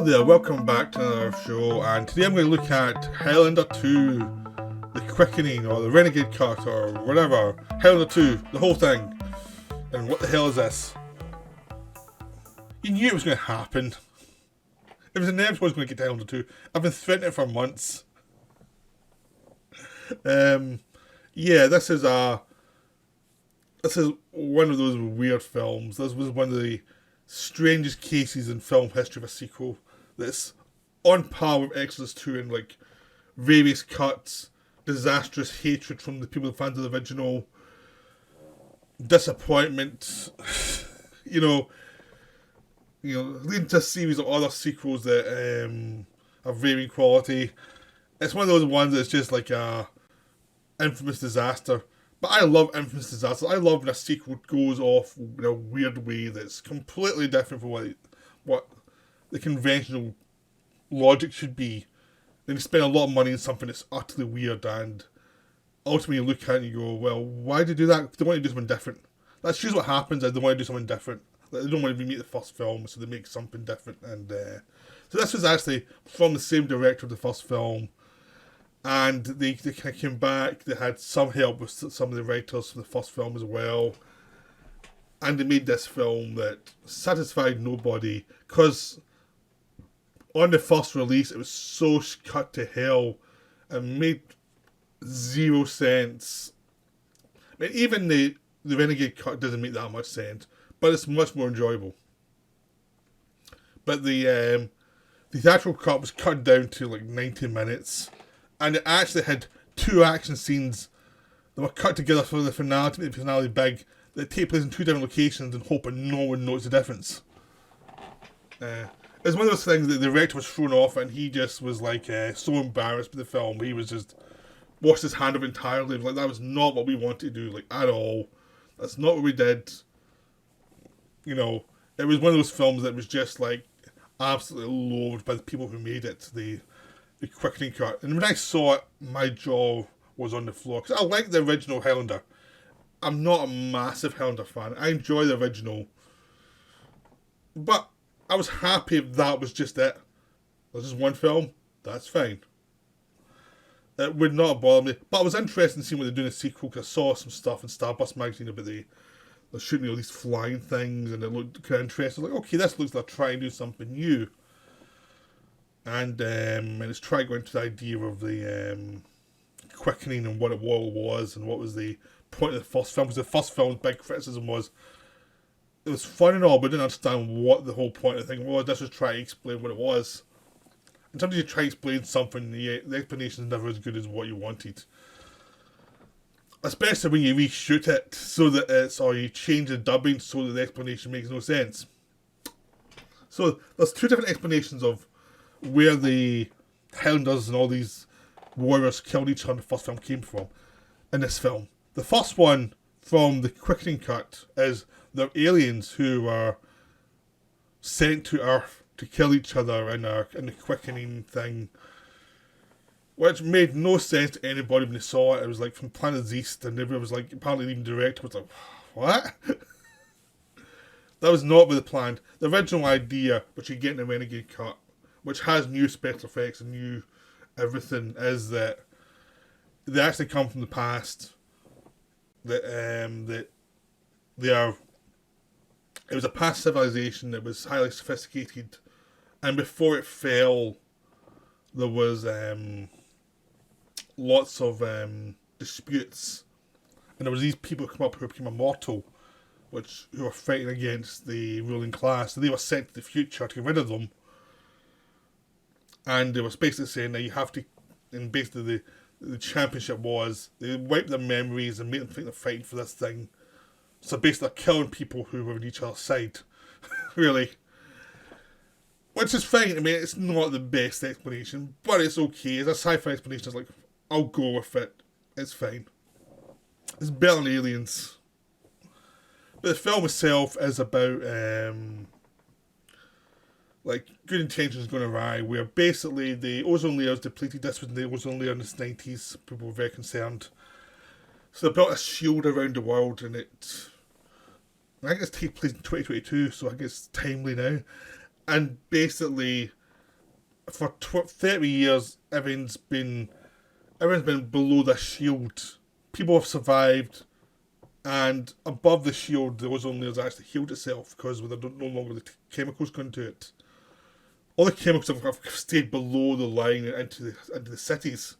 there, welcome back to another show, and today I'm going to look at Highlander 2, The Quickening, or the Renegade Cut, or whatever. Highlander 2, the whole thing. And what the hell is this? You knew it was going to happen. It was inevitable I was going to get to Highlander 2. I've been threatening it for months. Yeah, this is one of those weird films. This was one of the strangest cases in film history of a sequel that's on par with Exodus 2 in like various cuts, disastrous hatred from the people, the fans of the original, disappointment, leading to a series of other sequels that are varying quality. It's one of those ones that's just like a infamous disaster. But I love infamous disasters. I love when a sequel goes off in a weird way that's completely different from what the conventional logic should be. Then you spend a lot of money on something that's utterly weird, and ultimately you look at it and you go, well, why did they do that? They want to do something different. That's usually what happens, is they want to do something different. They don't want to remake the first film, so they make something different. And so this was actually from the same director of the first film. And they kind of came back. They had some help with some of the writers from the first film as well. And they made this film that satisfied nobody. Because on the first release, it was so cut to hell. And made zero sense. I mean, even the Renegade cut doesn't make that much sense. But it's much more enjoyable. But the theatrical cut was cut down to like 90 minutes. And it actually had two action scenes that were cut together for the finale to make the finale big, that take place in two different locations and hoping no one noticed the difference. It's one of those things that the director was thrown off, and he just was like so embarrassed with the film. He was just washed his hand up entirely. Like, that was not what we wanted to do, like, at all. That's not what we did. You know, it was one of those films that was just like absolutely loathed by the people who made it. The quickening cut. And when I saw it, my jaw was on the floor. Because I like the original Highlander. I'm not a massive Highlander fan. I enjoy the original. But I was happy if that was just it. There's just one film. That's fine. It would not have bothered me. But I was interested in seeing what they're doing in a sequel, because I saw some stuff in Starburst magazine about they're shooting all these flying things, and it looked kind of interesting. I was like, okay, this looks like trying to do something new. And it's trying to go into the idea of the quickening and what it all was, and what was the point of the first film. Because the first film's big criticism was, it was fun and all, but I didn't understand what the whole point of the thing was. This was trying to explain what it was. And sometimes you try to explain something, the explanation is never as good as what you wanted. Especially when you reshoot it, so that or you change the dubbing so that the explanation makes no sense. So there's two different explanations of where the Highlanders and all these warriors killed each other in the first film came from in this film. The first one from the quickening cut is they're aliens who were sent to Earth to kill each other in the quickening thing, which made no sense to anybody when they saw it. It was like from Planet East, and everyone was like, apparently even the director was like, what? That was not what they planned. The original idea, which you get in the Renegade cut, which has new special effects and new everything, is that they actually come from the past. That they are. It was a past civilization that was highly sophisticated, and before it fell, there was lots of disputes, and there was these people who come up who became immortal, who were fighting against the ruling class. So they were sent to the future to get rid of them. And they were basically saying that you have to, and basically the championship was, they wipe their memories and make them think they're fighting for this thing. So basically they're killing people who were on each other's side. Really. Which is fine. I mean, it's not the best explanation, but it's okay. It's a sci-fi explanation. It's like, I'll go with it. It's fine. It's better than Aliens. But the film itself is about good intentions going awry, where basically the ozone layer is depleted. This was the ozone layer in the 90s. People were very concerned. So they built a shield around the world, and I think it's takes place in 2022, so I think it's timely now. And basically, for 30 years, everyone's been below the shield. People have survived, and above the shield, the ozone layer's actually healed itself because there are no longer the chemicals going to it. All the chemicals have stayed below the line and into the cities.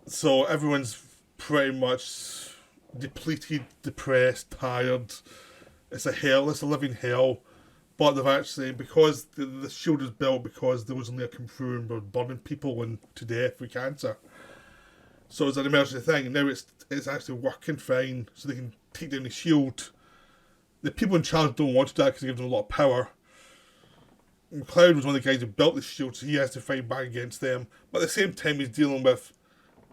So everyone's pretty much depleted, depressed, tired. It's a hell. It's a living hell. But they've actually, because the shield is built because there was only a come through and were burning people to death with cancer. So it's an emergency thing. And now it's actually working fine, so they can take down the shield. The people in charge don't want to do that because it gives them a lot of power. McLeod was one of the guys who built the shield, so he has to fight back against them. But at the same time, he's dealing with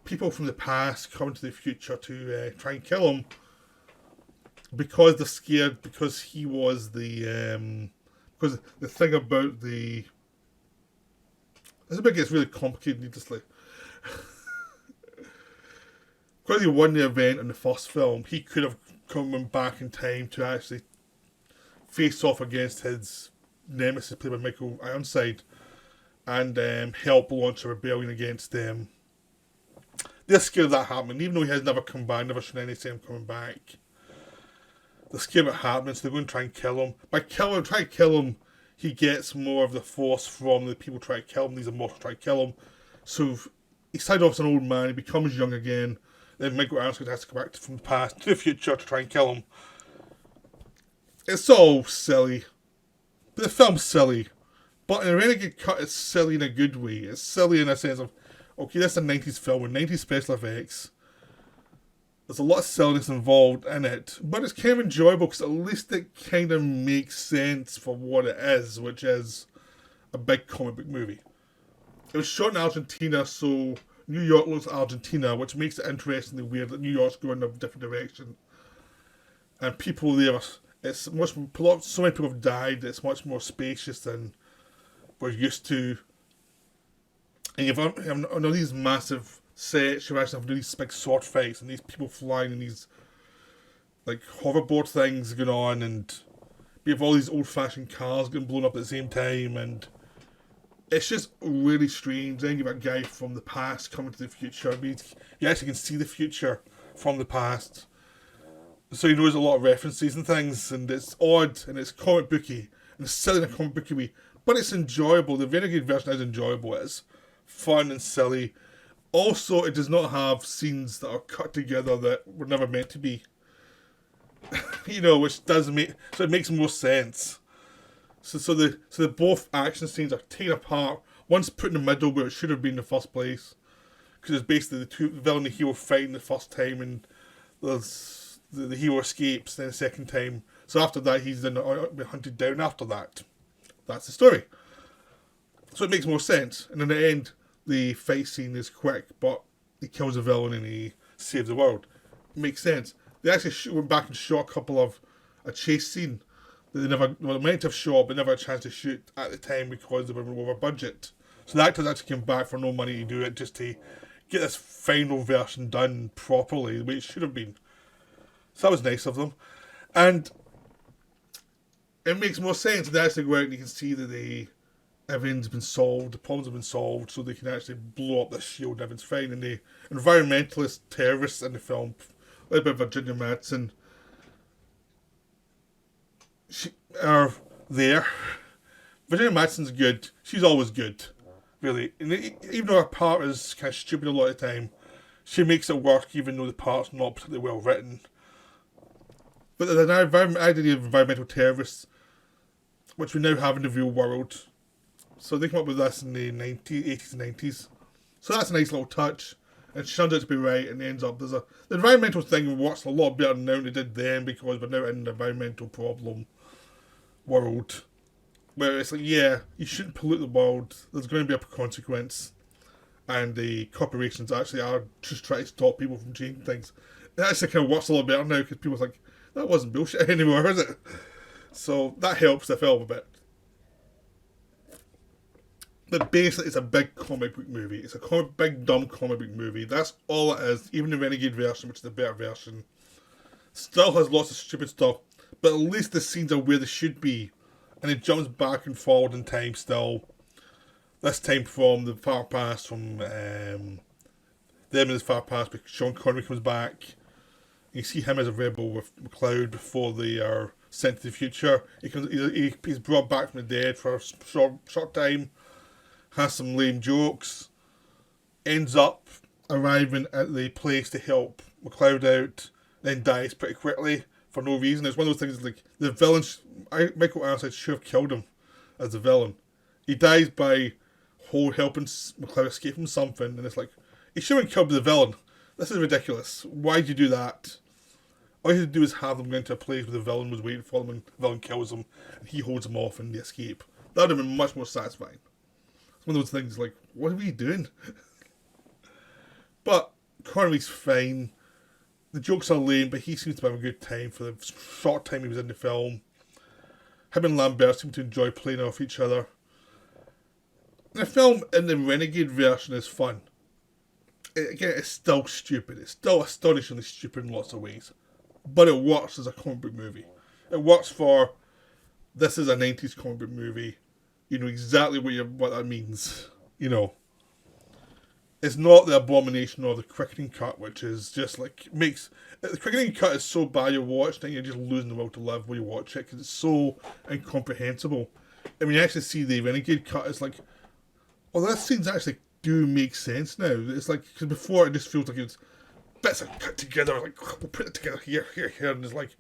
people from the past coming to the future to try and kill him because they're scared, because he was because the thing about this bit gets really complicated needlessly. Because he won the event in the first film, he could have come back in time to actually face off against his nemesis played by Michael Ironside and help launch a rebellion against them. They're scared of that happening, even though he has never come back, never shown any sign of coming back. They're scared of it happening, so they're going to try and kill him. By trying to kill him, he gets more of the force from the people trying to kill him. These immortals try to kill him. So he started off as an old man, he becomes young again. Then Michael Ironside has to go back from the past to the future to try and kill him. It's all silly. But the film's silly. But in a Renegade cut, it's silly in a good way. It's silly in a sense of, okay, this is a 90s film with 90s special effects. There's a lot of silliness involved in it, but it's kind of enjoyable because at least it kind of makes sense for what it is, which is a big comic book movie. It was shot in Argentina, so New York looks like Argentina, which makes it interestingly weird that New York's going in a different direction. And people there, so many people have died, it's much more spacious than we're used to. And you've on all these massive sets, you actually have these big sword fights and these people flying and these like hoverboard things going on, and you have all these old-fashioned cars getting blown up at the same time, and it's just really strange. Then you have a guy from the past coming to the future. I mean, you actually can see the future from the past, so he knows a lot of references and things, and it's odd and it's comic booky and it's silly in a comic booky way, but it's enjoyable. The Renegade version is enjoyable. It's fun and silly. Also, it does not have scenes that are cut together that were never meant to be. Which does make, so it makes more sense. So the both action scenes are taken apart. One's put in the middle where it should have been in the first place, because it's basically the villain and the hero fighting the first time, and there's the hero escapes then the second time. So after that, he's then been hunted down. After that, that's the story. So it makes more sense. And in the end, the fight scene is quick, but he kills the villain and he saves the world. It makes sense. They actually went back and shot a chase scene that they meant to have shot, but never had a chance to shoot at the time because they were over budget. So the actors actually came back for no money to do it, just to get this final version done properly, the way it should have been. So that was nice of them. And it makes more sense. They actually go out and you can see that everything's been solved, the problems have been solved, so they can actually blow up this shield and everything's fine. And the environmentalist terrorists in the film, led by Virginia Madsen, are there. Virginia Madsen's good. She's always good, really. And even though her part is kind of stupid a lot of the time, she makes it work even though the part's not particularly well written. But the idea of environmental terrorists, which we now have in the real world, so they come up with this in the 80s and 90s. So that's a nice little touch. And she turns out to be right, and ends up the environmental thing works a lot better now than it did then, because we're now in an environmental problem world where it's like, yeah, you shouldn't pollute the world, there's going to be a consequence, and the corporations actually are just trying to stop people from changing things. It actually kind of works a lot better now because people are like, that wasn't bullshit anymore, is it? So that helps the film a bit. But basically, it's a big comic book movie. It's a big, dumb comic book movie. That's all it is. Even the Renegade version, which is the better version, still has lots of stupid stuff. But at least the scenes are where they should be. And it jumps back and forward in time still. This time from the far past, from them in the far past, because Sean Connery comes back. You see him as a rebel with McLeod before they are sent to the future. He's brought back from the dead for a short time, has some lame jokes, ends up arriving at the place to help McLeod out, then dies pretty quickly for no reason. It's one of those things like the villain, Michael Ironside should have killed him as the villain. He dies by helping McLeod escape from something, and it's like, he shouldn't kill the villain. This is ridiculous. Why'd you do that? All you had to do is have them go into a place where the villain was waiting for them, and the villain kills them, and he holds them off and they escape. That would have been much more satisfying. It's one of those things like, what are we doing? But Connery's fine. The jokes are lame, but he seems to have a good time for the short time he was in the film. Him and Lambert seem to enjoy playing off each other. The film in the Renegade version is fun. Again, it's still stupid. It's still astonishingly stupid in lots of ways. But it works as a comic book movie. It works for, this is a 90s comic book movie. You know exactly what that means. You know. It's not the abomination or the quickening cut, which is just like, the quickening cut is so bad you're watching it, you're just losing the will to live when you watch it, because it's so incomprehensible. And when you actually see the Renegade cut, it's like, oh, those scenes actually do make sense now. It's like, because before it just feels like it's bits are cut together, like, we'll put it together here, and it's like,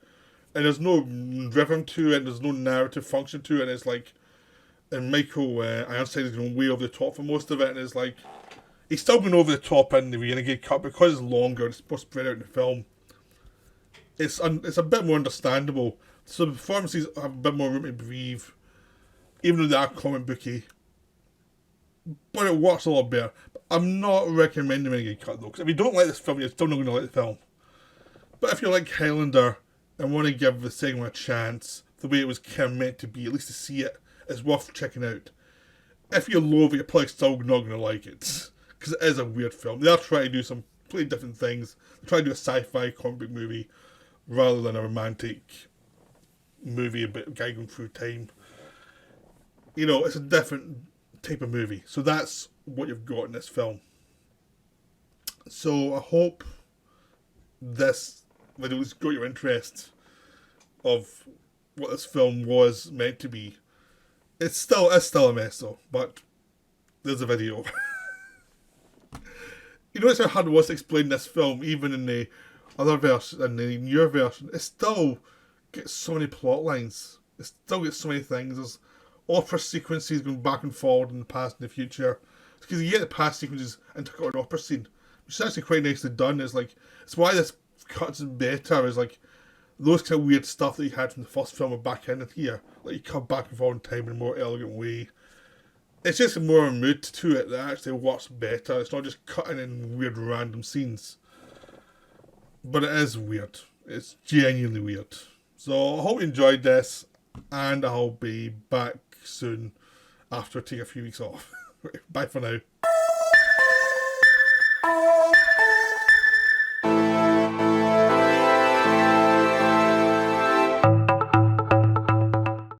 and there's no rhythm to it, there's no narrative function to it, and it's like, and Michael Ironside is going way over the top for most of it, and it's like, he's still going over the top in the Renegade cut because it's longer, it's more spread out in the film. It's a bit more understandable, so the performances have a bit more room to breathe, even though they are comic booky. But it works a lot better. But I'm not recommending Renegade Cut though, because if you don't like this film, you're still not going to like the film. But if you like Highlander and want to give the second one a chance, the way it was kind of meant to be, at least to see it, it's worth checking out. If you love it, you're probably still not going to like it, because it is a weird film. They are trying to do some completely different things. They're trying to do a sci-fi comic book movie rather than a romantic movie about a guy going through time. You know, it's a different type of movie. So that's what you've got in this film. So I hope this video's got your interest of what this film was meant to be. It's still a mess though, but there's a video. You notice how hard it was to explain this film, even in the other version, in the newer version. It still gets so many plot lines. It still gets so many things. There's opera sequences going back and forward in the past and the future. Because you get the past sequences and took out an opera scene, which is actually quite nicely done. It's like, it's why this cuts better. Is like those kind of weird stuff that you had from the first film are back in here. Like you cut back and forward in time in a more elegant way. It's just a more mood to it that actually works better. It's not just cutting in weird random scenes. But it is weird. It's genuinely weird. So I hope you enjoyed this, and I'll be back soon after taking a few weeks off. Bye for now.